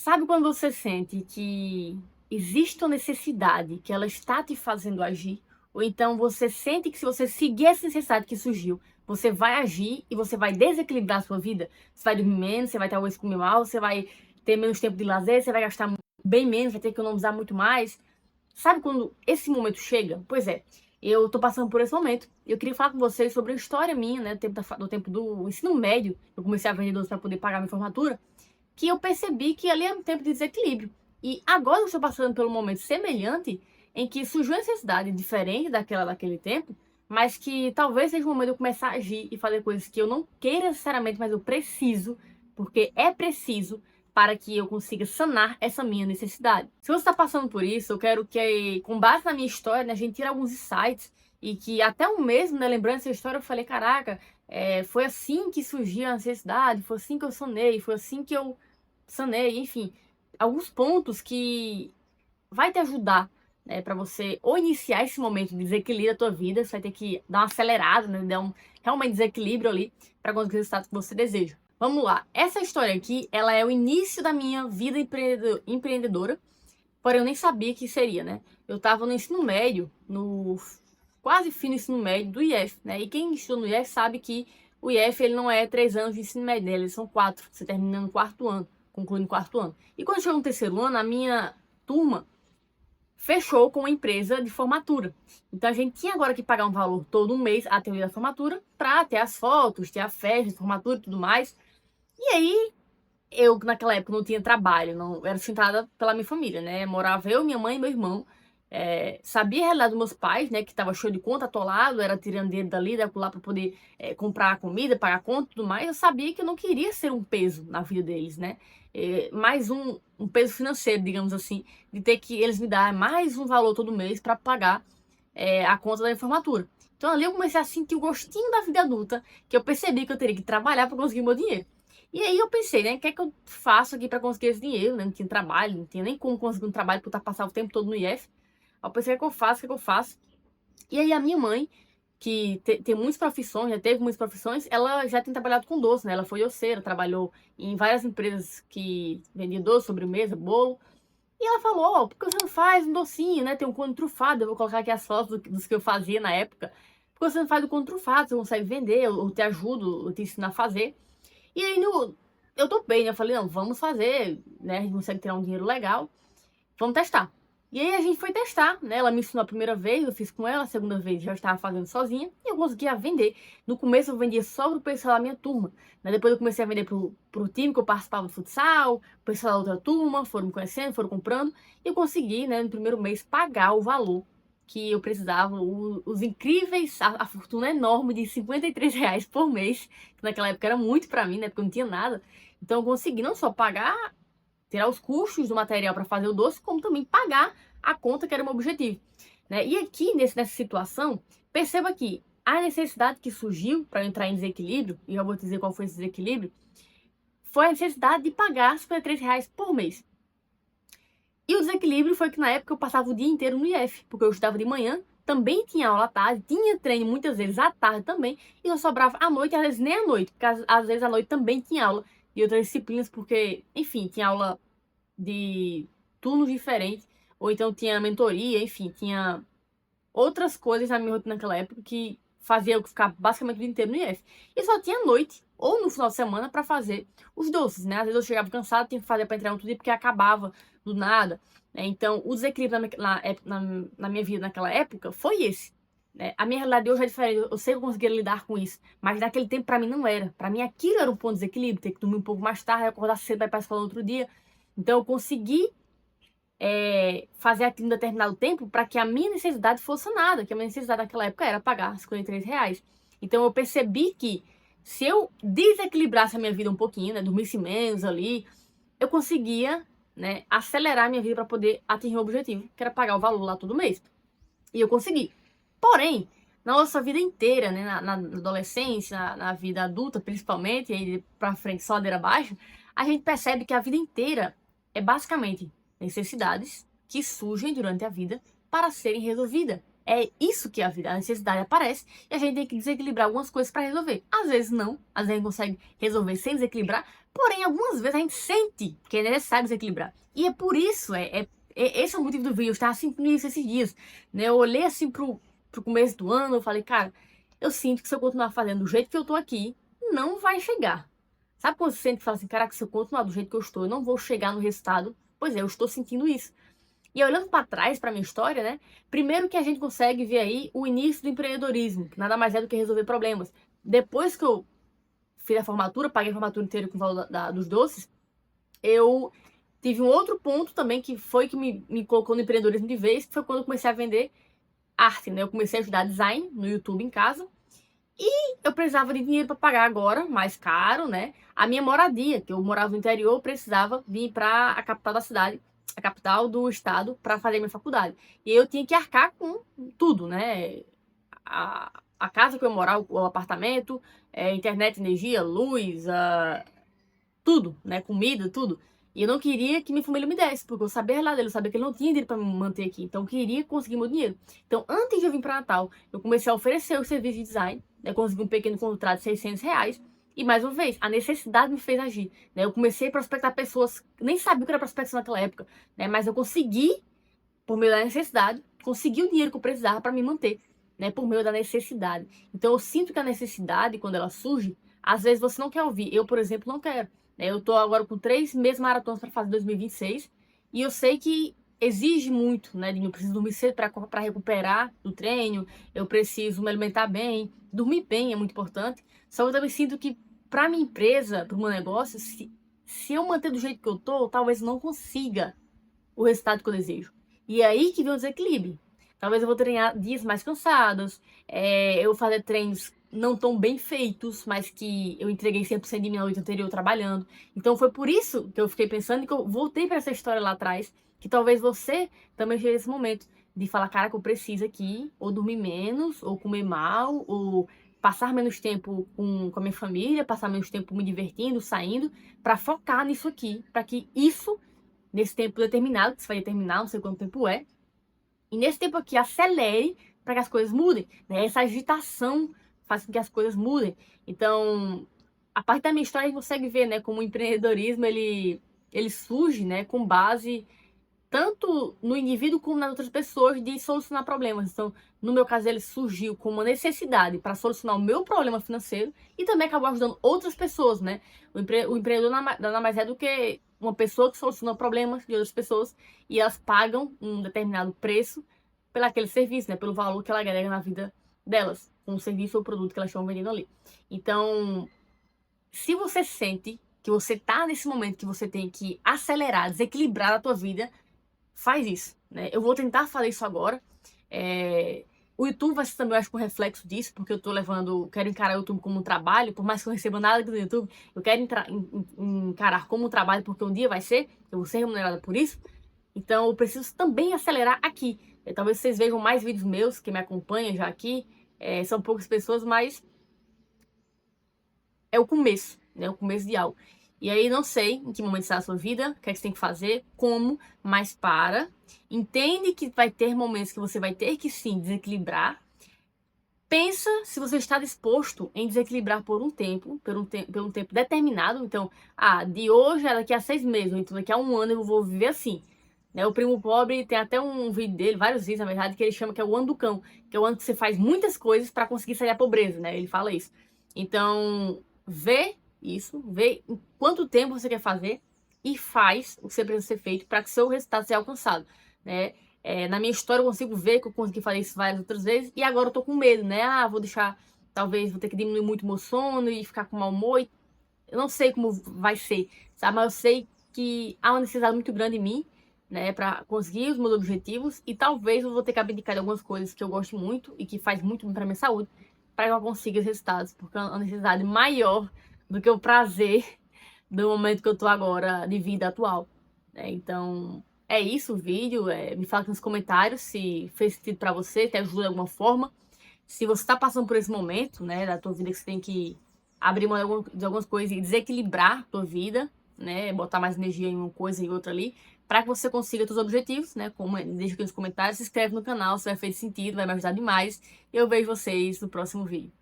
Sabe quando você sente que existe uma necessidade, que ela está te fazendo agir? Ou então você sente que se você seguir essa necessidade que surgiu, você vai agir e você vai desequilibrar a sua vida? Você vai dormir menos, você vai talvez comer mal, você vai ter menos tempo de lazer, você vai gastar bem menos, vai ter que economizar muito mais. Sabe quando esse momento chega? Pois é, eu tô passando por esse momento. Eu queria falar com vocês sobre a história minha, né, do tempo do ensino médio. Eu comecei a vender doce para poder pagar minha formatura, que eu percebi que ali era um tempo de desequilíbrio. E agora eu estou passando por um momento semelhante, em que surgiu uma necessidade diferente daquele tempo, mas que talvez seja o momento de eu começar a agir e fazer coisas que eu não queira necessariamente, mas eu preciso, porque é preciso para que eu consiga sanar essa minha necessidade. Se você está passando por isso, eu quero que, com base na minha história, né, a gente tire alguns insights e que até um mesmo, né, lembrando essa história, eu falei, caraca, foi assim que surgiu a necessidade, foi assim que eu sonei, foi assim que eu sanei, enfim, alguns pontos que vai te ajudar, né, para você ou iniciar esse momento de desequilíbrio da tua vida, você vai ter que dar uma acelerada, né, dar um realmente desequilíbrio ali para conseguir o resultado que você deseja. Vamos lá, essa história aqui, ela é o início da minha vida empreendedora, porém eu nem sabia que seria, né? Eu tava no ensino médio, no quase fim do ensino médio do IF, né? E quem estuda no IF sabe que o IF ele não é 3 anos de ensino médio, né? Eles são 4, você termina no quarto ano, concluindo o quarto ano. E quando chegou no terceiro ano, a minha turma fechou com uma empresa de formatura. Então a gente tinha agora que pagar um valor todo um mês até o dia da formatura para ter as fotos, ter a festa de formatura e tudo mais. E aí eu, naquela época, não tinha trabalho, não era sustentada pela minha família, né? Morava eu, minha mãe e meu irmão. Sabia a realidade dos meus pais, né? Que tava show de conta, atolado, era tirando dinheiro dali, da lá para poder comprar comida, pagar conta e tudo mais. Eu sabia que eu não queria ser um peso na vida deles, né? Mais um peso financeiro, digamos assim, de ter que eles me dar mais um valor todo mês para pagar a conta da minha formatura. Então ali eu comecei a sentir o gostinho da vida adulta, que eu percebi que eu teria que trabalhar para conseguir meu dinheiro. E aí eu pensei, né, o que é que eu faço aqui para conseguir esse dinheiro, né? Não tinha trabalho, não tinha nem como conseguir um trabalho por estar passando o tempo todo no IF. Aí eu pensei, o que é que eu faço, o que é que eu faço? E aí a minha mãe, que tem muitas profissões, já teve muitas profissões, ela já tem trabalhado com doce, né? Ela foi doceira, trabalhou em várias empresas que vendiam doce, sobremesa, bolo. E ela falou, ó, por que você não faz um docinho, né? Tem um cone trufado, eu vou colocar aqui as fotos dos que eu fazia na época. Por que você não faz o cone trufado, você consegue vender, eu te ajudo, eu te ensino a fazer. E aí eu topei, né? Eu falei, não, vamos fazer, né? A gente consegue tirar um dinheiro legal, vamos testar. E aí a gente foi testar, né? Ela me ensinou a primeira vez, eu fiz com ela, a segunda vez já estava fazendo sozinha e eu conseguia vender. No começo eu vendia só pro pessoal da minha turma, né? Depois eu comecei a vender pro time que eu participava do futsal, o pessoal da outra turma, foram me conhecendo, foram comprando e eu consegui, né, no primeiro mês pagar o valor que eu precisava, os incríveis, a fortuna enorme de R$ 53 por mês, que naquela época era muito pra mim, né? Porque eu não tinha nada. Então eu consegui não só pagar, tirar os custos do material para fazer o doce, como também pagar a conta que era o meu objetivo, né? E aqui, nessa situação, perceba que a necessidade que surgiu para eu entrar em desequilíbrio, e eu vou te dizer qual foi esse desequilíbrio, foi a necessidade de pagar R$ 53 por mês. E o desequilíbrio foi que na época eu passava o dia inteiro no IF, porque eu estudava de manhã, também tinha aula à tarde, tinha treino muitas vezes à tarde também, e eu sobrava à noite, às vezes nem à noite, porque às vezes à noite também tinha aula de outras disciplinas, porque, enfim, tinha aula de turnos diferentes, ou então tinha mentoria, enfim, tinha outras coisas na minha rotina naquela época que fazia eu ficar basicamente o dia inteiro no IF. E só tinha noite ou no final de semana para fazer os doces, né? Às vezes eu chegava cansado, tinha que fazer para entregar no outro dia porque acabava do nada, né? Então, o desequilíbrio na minha vida naquela época foi esse. Né? A minha realidade hoje é diferente, eu sei que eu conseguia lidar com isso, mas naquele tempo para mim não era. Para mim aquilo era um ponto de desequilíbrio, ter que dormir um pouco mais tarde, acordar cedo para ir para a escola no outro dia. Então eu consegui fazer aquilo em determinado tempo para que a minha necessidade fosse sanada, que a minha necessidade naquela época era pagar R$ 53. Então eu percebi que se eu desequilibrasse a minha vida um pouquinho, né, dormisse menos ali, eu conseguia, né, acelerar a minha vida para poder atingir o objetivo, que era pagar o valor lá todo mês. E eu consegui. Porém, na nossa vida inteira, né, na adolescência, na vida adulta principalmente, e aí pra frente só ladeira abaixo, a gente percebe que a vida inteira é basicamente necessidades que surgem durante a vida para serem resolvidas. É isso que é a vida. A necessidade aparece e a gente tem que desequilibrar algumas coisas para resolver. Às vezes não, às vezes a gente consegue resolver sem desequilibrar, porém algumas vezes a gente sente que é necessário desequilibrar. E é por isso, esse é o motivo do vídeo. Eu estava sentindo isso esses dias, né? Eu olhei assim pro começo do ano, eu falei, cara, eu sinto que se eu continuar fazendo do jeito que eu tô aqui, não vai chegar. Sabe quando você sente e fala assim, caraca, se eu continuar do jeito que eu estou, eu não vou chegar no resultado? Pois é, eu estou sentindo isso. E olhando para trás, para minha história, né? Primeiro que a gente consegue ver aí o início do empreendedorismo, que nada mais é do que resolver problemas. Depois que eu fiz a formatura, paguei a formatura inteira com o valor dos doces, eu tive um outro ponto também que foi que me colocou no empreendedorismo de vez, que foi quando eu comecei a vender arte, né? Eu comecei a estudar design no YouTube em casa e eu precisava de dinheiro para pagar agora, mais caro, né? A minha moradia, que eu morava no interior, eu precisava vir para a capital da cidade, a capital do estado, para fazer minha faculdade. E eu tinha que arcar com tudo, né? A casa que eu morava, o apartamento, internet, energia, luz, tudo, né? Comida, tudo. E eu não queria que minha família me desse, porque eu sabia lá dele, eu sabia que ele não tinha dinheiro para me manter aqui. Então eu queria conseguir meu dinheiro. Então, antes de eu vir para Natal, eu comecei a oferecer o serviço de design, né? Consegui um pequeno contrato de R$ 600. E mais uma vez, a necessidade me fez agir, né? Eu comecei a prospectar pessoas, nem sabia o que era prospecção naquela época, né? Mas eu consegui, por meio da necessidade, conseguir o dinheiro que eu precisava para me manter, né? Por meio da necessidade. Então eu sinto que a necessidade, quando ela surge, às vezes você não quer ouvir. Eu, por exemplo, não quero. Eu tô agora com 3 meses maratonas para fazer 2026 e eu sei que exige muito, né, de mim. Eu preciso dormir cedo para recuperar do treino, eu preciso me alimentar bem, dormir bem é muito importante. Só que eu também sinto que para minha empresa, para o meu negócio, se eu manter do jeito que eu tô, talvez não consiga o resultado que eu desejo. E é aí que vem o desequilíbrio. Talvez eu vou treinar dias mais cansados, eu vou fazer treinos não tão bem feitos, mas que eu entreguei 100% de mim na noite anterior trabalhando. Então foi por isso que eu fiquei pensando e que eu voltei para essa história lá atrás, que talvez você também chegue nesse momento de falar, cara, que eu preciso aqui, ou dormir menos, ou comer mal, ou passar menos tempo com a minha família, passar menos tempo me divertindo, saindo, para focar nisso aqui, para que isso, nesse tempo determinado, que você vai determinar, não sei quanto tempo é, e nesse tempo aqui, acelere para que as coisas mudem, né? Essa agitação faz com que as coisas mudem. Então, a parte da minha história a gente consegue ver, né, como o empreendedorismo ele surge, né, com base tanto no indivíduo como nas outras pessoas de solucionar problemas. Então, no meu caso, ele surgiu com uma necessidade para solucionar o meu problema financeiro e também acabou ajudando outras pessoas, né? O empreendedor nada mais é do que uma pessoa que soluciona problemas de outras pessoas e elas pagam um determinado preço pelo aquele serviço, né? Pelo valor que ela agrega na vida delas, com o serviço ou produto que elas estão vendendo ali. Então, se você sente que você tá nesse momento que você tem que acelerar, desequilibrar a tua vida, faz isso, né? Eu vou tentar fazer isso agora. O YouTube vai ser também, eu acho, um reflexo disso, porque eu tô quero encarar o YouTube como um trabalho, por mais que eu não receba nada do YouTube, eu quero encarar como um trabalho, porque um dia vai ser, eu vou ser remunerada por isso. Então eu preciso também acelerar aqui. Talvez vocês vejam mais vídeos meus, que me acompanham já aqui. São poucas pessoas, mas é o começo, né? O começo de algo. E aí, não sei em que momento está a sua vida, o que é que você tem que fazer, como, mas entende que vai ter momentos que você vai ter que sim desequilibrar. Pensa se você está disposto em desequilibrar por um tempo, por um tempo determinado. Então, de hoje a daqui a 6 meses, ou então daqui a um ano eu vou viver assim. Né? O Primo Pobre tem até um vídeo dele, vários vídeos na verdade, que ele chama que é o ano do cão, que é o ano que você faz muitas coisas para conseguir sair da pobreza, né? Ele fala isso. Então, vê isso, vê em quanto tempo você quer fazer e faz o que você precisa ser feito para que seu resultado seja alcançado, né? Na minha história eu consigo ver que eu consegui fazer isso várias outras vezes e agora eu tô com medo, né? Vou deixar, talvez vou ter que diminuir muito meu sono e ficar com mau humor. Eu não sei como vai ser, sabe? Mas eu sei que há uma necessidade muito grande em mim, né, para conseguir os meus objetivos e talvez eu vou ter que abdicar de algumas coisas que eu gosto muito e que faz muito bem para minha saúde, para que eu consiga os resultados, porque é uma necessidade maior do que o prazer do momento que eu tô agora de vida atual, né? Então, é isso o vídeo, me fala aqui nos comentários se fez sentido para você, te ajuda de alguma forma. Se você tá passando por esse momento, né, da tua vida que você tem que abrir mão de algumas coisas e desequilibrar a tua vida, né? Botar mais energia em uma coisa e outra ali, para que você consiga os seus objetivos, né? Como, deixa aqui nos comentários, se inscreve no canal se vai fazer sentido, vai me ajudar demais. E eu vejo vocês no próximo vídeo.